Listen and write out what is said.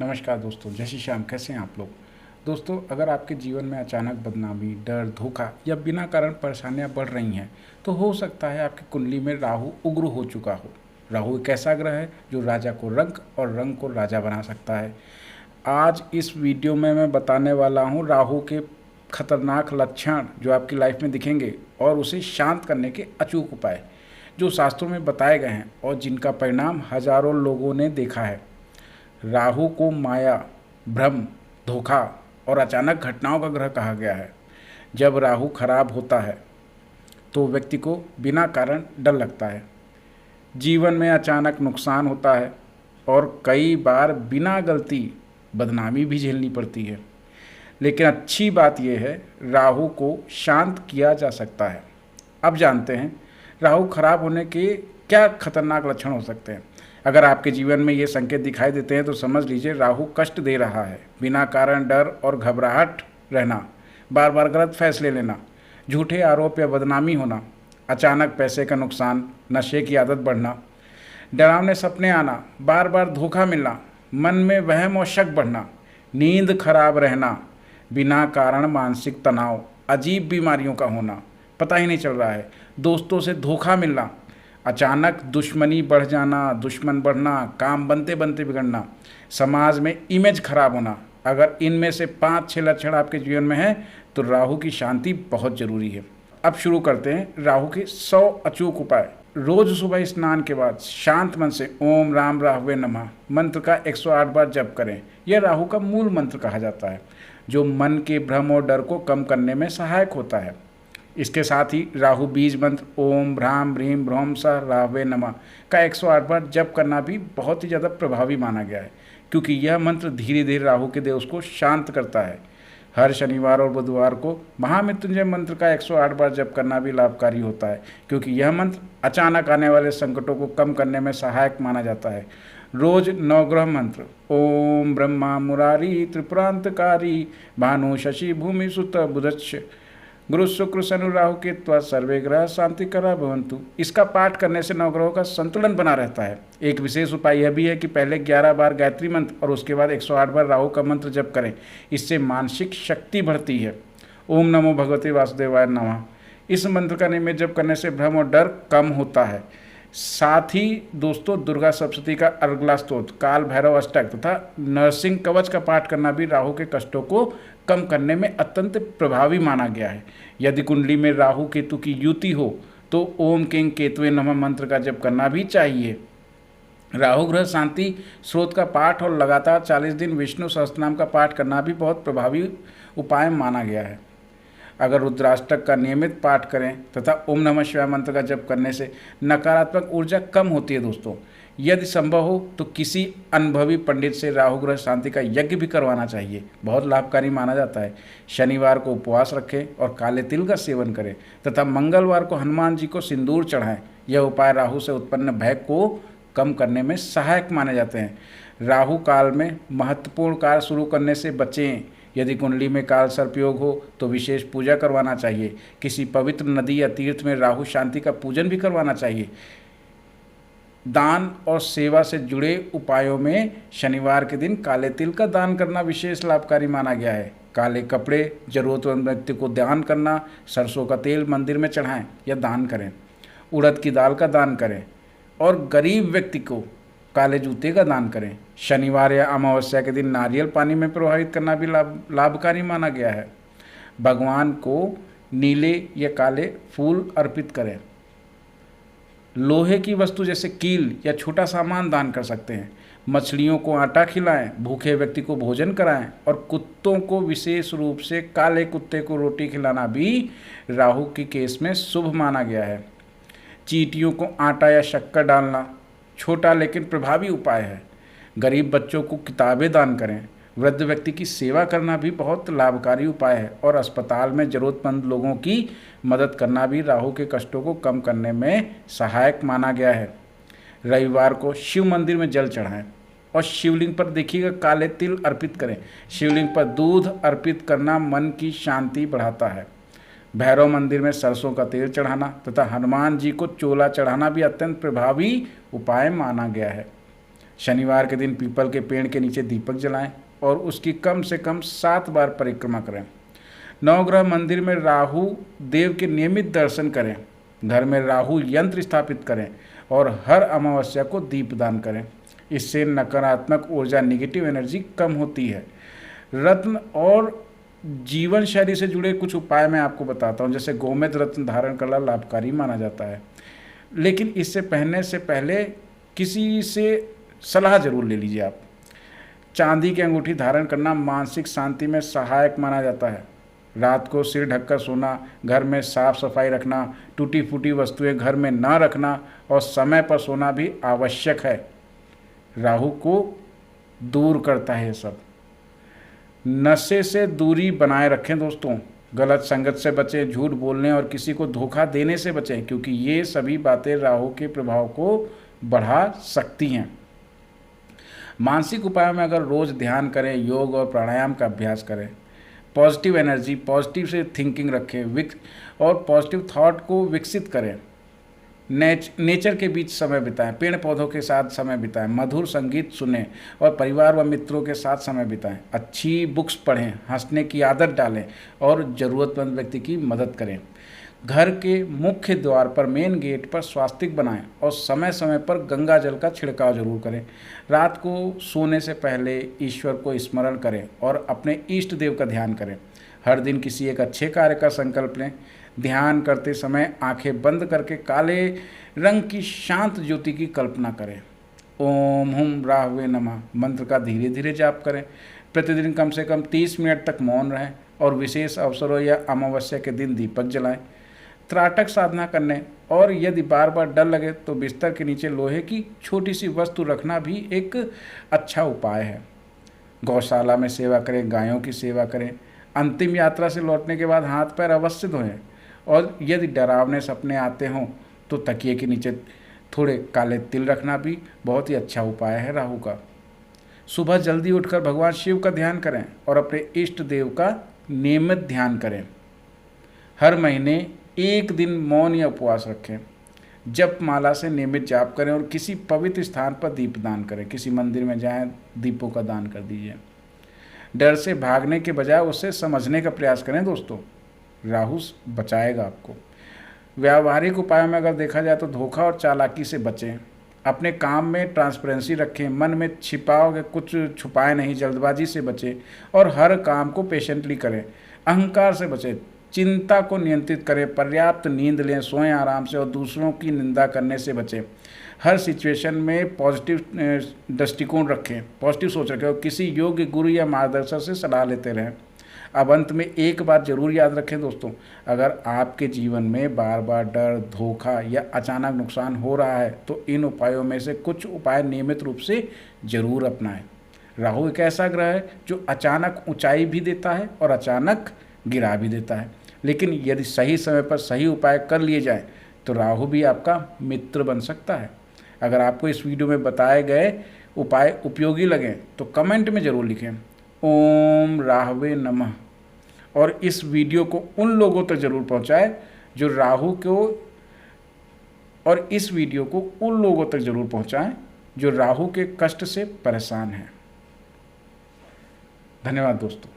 नमस्कार दोस्तों, जय श्री श्याम। कैसे हैं आप लोग। दोस्तों, अगर आपके जीवन में अचानक बदनामी, डर, धोखा या बिना कारण परेशानियां बढ़ रही हैं तो हो सकता है आपकी कुंडली में राहु उग्र हो चुका हो। राहु एक ऐसा ग्रह है जो राजा को रंक और रंक को राजा बना सकता है। आज इस वीडियो में मैं बताने वाला हूं राहु के खतरनाक लक्षण जो आपकी लाइफ में दिखेंगे और उसे शांत करने के अचूक उपाय जो शास्त्रों में बताए गए हैं और जिनका परिणाम हजारों लोगों ने देखा है। राहु को माया, भ्रम, धोखा और अचानक घटनाओं का ग्रह कहा गया है। जब राहु खराब होता है तो व्यक्ति को बिना कारण डर लगता है, जीवन में अचानक नुकसान होता है और कई बार बिना गलती बदनामी भी झेलनी पड़ती है। लेकिन अच्छी बात यह है, राहु को शांत किया जा सकता है। अब जानते हैं राहु खराब होने के क्या खतरनाक लक्षण हो सकते हैं। अगर आपके जीवन में ये संकेत दिखाई देते हैं तो समझ लीजिए राहु कष्ट दे रहा है। बिना कारण डर और घबराहट रहना, बार बार गलत फैसले लेना, झूठे आरोप या बदनामी होना, अचानक पैसे का नुकसान, नशे की आदत बढ़ना, डरावने सपने आना, बार बार धोखा मिलना, मन में वहम और शक बढ़ना, नींद खराब रहना, बिना कारण मानसिक तनाव, अजीब बीमारियों का होना, पता ही नहीं चल रहा है, दोस्तों से धोखा मिलना, अचानक दुश्मनी बढ़ जाना, दुश्मन बढ़ना, काम बनते बनते बिगड़ना, समाज में इमेज खराब होना। अगर इनमें से 5-6 लक्षण आपके जीवन में हैं तो राहु की शांति बहुत जरूरी है। अब शुरू करते हैं राहु के 100 अचूक उपाय। रोज सुबह स्नान के बाद शांत मन से ओम राम राहवे नमः मंत्र का 108 बार जप करें। यह राहु का मूल मंत्र कहा जाता है जो मन के भ्रम और डर को कम करने में सहायक होता है। इसके साथ ही राहु बीज मंत्र ओम भ्राम भ्रीम भ्रौम सह राहवे नमः का 108 बार जप करना भी बहुत ही ज़्यादा प्रभावी माना गया है, क्योंकि यह मंत्र धीरे धीरे राहु के दोष को शांत करता है। हर शनिवार और बुधवार को महामृत्युंजय मंत्र का 108 बार जप करना भी लाभकारी होता है, क्योंकि यह मंत्र अचानक आने वाले संकटों को कम करने में सहायक माना जाता है। रोज नवग्रह मंत्र ओम ब्रह्मा मुरारी त्रिपुरांतकारी भानु शशि भूमि सुत बुधच्छ गुरु शुक्र शनि राहु केतु सर्वे ग्रह शांति करा भवंतु, इसका पाठ करने से नवग्रहों का संतुलन बना रहता है। एक विशेष उपाय यह भी है कि पहले 11 बार गायत्री मंत्र और उसके बाद 108 बार राहु का मंत्र जप करें। इससे मानसिक शक्ति बढ़ती है। ओम नमो भगवते वासुदेवाय नमः इस मंत्र का नियमित जप करने से भ्रम और डर कम होता है। साथ ही दोस्तों, दुर्गा सप्तशती का अर्गला स्तोत्र, काल भैरव अष्टक तथा नरसिंह कवच का पाठ करना भी राहु के कष्टों को कम करने में अत्यंत प्रभावी माना गया है। यदि कुंडली में राहु केतु की युति हो तो ओम किंग केतुवे नमः मंत्र का जप करना भी चाहिए। राहु ग्रह शांति स्रोत का पाठ और लगातार 40 दिन विष्णु सहस्त्रनाम का पाठ करना भी बहुत प्रभावी उपाय माना गया है। अगर रुद्राष्टक का नियमित पाठ करें तथा ओम नमः शिवाय मंत्र का जप करने से नकारात्मक ऊर्जा कम होती है। दोस्तों, यदि संभव हो तो किसी अनुभवी पंडित से राहु ग्रह शांति का यज्ञ भी करवाना चाहिए, बहुत लाभकारी माना जाता है। शनिवार को उपवास रखें और काले तिल का सेवन करें तथा मंगलवार को हनुमान जी को सिंदूर चढ़ाएं। यह उपाय राहु से उत्पन्न भय को कम करने में सहायक माने जाते हैं। राहु काल में महत्वपूर्ण कार्य शुरू करने से बचें। यदि कुंडली में काल सर्पयोग हो तो विशेष पूजा करवाना चाहिए। किसी पवित्र नदी या तीर्थ में राहु शांति का पूजन भी करवाना चाहिए। दान और सेवा से जुड़े उपायों में शनिवार के दिन काले तिल का दान करना विशेष लाभकारी माना गया है। काले कपड़े जरूरतमंद व्यक्ति को दान करना, सरसों का तेल मंदिर में चढ़ाएं या दान करें, उड़द की दाल का दान करें और गरीब व्यक्ति को काले जूते का दान करें। शनिवार या अमावस्या के दिन नारियल पानी में प्रवाहित करना भी लाभकारी माना गया है। भगवान को नीले या काले फूल अर्पित करें। लोहे की वस्तु जैसे कील या छोटा सामान दान कर सकते हैं। मछलियों को आटा खिलाएं, भूखे व्यक्ति को भोजन कराएं और कुत्तों को विशेष रूप से काले कुत्ते को रोटी खिलाना भी राहु के केस में शुभ माना गया है। चींटियों को आटा या शक्कर डालना छोटा लेकिन प्रभावी उपाय है। गरीब बच्चों को किताबें दान करें। वृद्ध व्यक्ति की सेवा करना भी बहुत लाभकारी उपाय है और अस्पताल में ज़रूरतमंद लोगों की मदद करना भी राहु के कष्टों को कम करने में सहायक माना गया है। रविवार को शिव मंदिर में जल चढ़ाएं और शिवलिंग पर देखिएगा काले तिल अर्पित करें। शिवलिंग पर दूध अर्पित करना मन की शांति बढ़ाता है। भैरव मंदिर में सरसों का तेल चढ़ाना तथा हनुमान जी को चोला चढ़ाना भी अत्यंत प्रभावी उपाय माना गया है। शनिवार के दिन पीपल के पेड़ के नीचे दीपक जलाएं और उसकी कम से कम 7 बार परिक्रमा करें। नवग्रह मंदिर में राहु देव के नियमित दर्शन करें। घर में राहु यंत्र स्थापित करें और हर अमावस्या को दीपदान करें। इससे नकारात्मक ऊर्जा, नेगेटिव एनर्जी कम होती है। रत्न और जीवन शैली से जुड़े कुछ उपाय मैं आपको बताता हूँ। जैसे गोमेद रत्न धारण करना लाभकारी माना जाता है, लेकिन इससे पहनने से पहले किसी से सलाह जरूर ले लीजिए आप। चांदी की अंगूठी धारण करना मानसिक शांति में सहायक माना जाता है। रात को सिर ढककर सोना, घर में साफ सफाई रखना, टूटी फूटी वस्तुएं घर में ना रखना और समय पर सोना भी आवश्यक है। राहु को दूर करता है ये सब। नशे से दूरी बनाए रखें दोस्तों। गलत संगत से बचें, झूठ बोलने और किसी को धोखा देने से बचें, क्योंकि ये सभी बातें राहु के प्रभाव को बढ़ा सकती हैं। मानसिक उपायों में अगर रोज़ ध्यान करें, योग और प्राणायाम का अभ्यास करें, पॉजिटिव एनर्जी, पॉजिटिव से थिंकिंग रखें और पॉजिटिव थॉट को विकसित करें। नेचर के बीच समय बिताएं, पेड़ पौधों के साथ समय बिताएं, मधुर संगीत सुनें और परिवार व मित्रों के साथ समय बिताएं। अच्छी बुक्स पढ़ें, हंसने की आदत डालें और ज़रूरतमंद व्यक्ति की मदद करें। घर के मुख्य द्वार पर, मेन गेट पर स्वास्तिक बनाएं और समय समय पर गंगा जल का छिड़काव जरूर करें। रात को सोने से पहले ईश्वर को स्मरण करें और अपने इष्ट देव का ध्यान करें। हर दिन किसी एक अच्छे कार्य का संकल्प लें। ध्यान करते समय आंखें बंद करके काले रंग की शांत ज्योति की कल्पना करें। ओम हुम राहवे नमः मंत्र का धीरे धीरे जाप करें। प्रतिदिन कम से कम 30 मिनट तक मौन रहें और विशेष अवसरों या अमावस्या के दिन दीपक जलाएं। त्राटक साधना करने और यदि बार बार डर लगे तो बिस्तर के नीचे लोहे की छोटी सी वस्तु रखना भी एक अच्छा उपाय है। गौशाला में सेवा करें, गायों की सेवा करें। अंतिम यात्रा से लौटने के बाद हाथ पैर अवश्य धोएं और यदि डरावने सपने आते हों तो तकिए के नीचे थोड़े काले तिल रखना भी बहुत ही अच्छा उपाय है राहु का। सुबह जल्दी उठकर भगवान शिव का ध्यान करें और अपने इष्ट देव का नियमित ध्यान करें। हर महीने एक दिन मौन या उपवास रखें। जप माला से नियमित जाप करें और किसी पवित्र स्थान पर दीपदान करें। किसी मंदिर में जाएं, दीपों का दान कर दीजिए। डर से भागने के बजाय उसे समझने का प्रयास करें दोस्तों, राहु बचाएगा आपको। व्यावहारिक उपायों में अगर देखा जाए तो धोखा और चालाकी से बचें। अपने काम में ट्रांसपेरेंसी रखें, मन में छिपाओगे कुछ छुपाए नहीं, जल्दबाजी से बचें और हर काम को पेशेंटली करें। अहंकार से बचें, चिंता को नियंत्रित करें, पर्याप्त नींद लें, सोएं आराम से और दूसरों की निंदा करने से बचें। हर सिचुएशन में पॉजिटिव दृष्टिकोण रखें, पॉजिटिव सोच रखें और किसी योग्य गुरु या मार्गदर्शक से सलाह लेते रहें। अब अंत में एक बात जरूर याद रखें दोस्तों, अगर आपके जीवन में बार बार डर, धोखा या अचानक नुकसान हो रहा है तो इन उपायों में से कुछ उपाय नियमित रूप से जरूर अपनाएं। राहु एक ऐसा ग्रह है जो अचानक ऊंचाई भी देता है और अचानक गिरा भी देता है, लेकिन यदि सही समय पर सही उपाय कर लिए जाएं तो राहु भी आपका मित्र बन सकता है। अगर आपको इस वीडियो में बताए गए उपाय उपयोगी लगें तो कमेंट में ज़रूर लिखें ओम राहवे नमः और इस वीडियो को उन लोगों तक ज़रूर पहुंचाएं जो राहु को और इस वीडियो को उन लोगों तक ज़रूर पहुंचाएं जो राहु के कष्ट से परेशान हैं। धन्यवाद दोस्तों।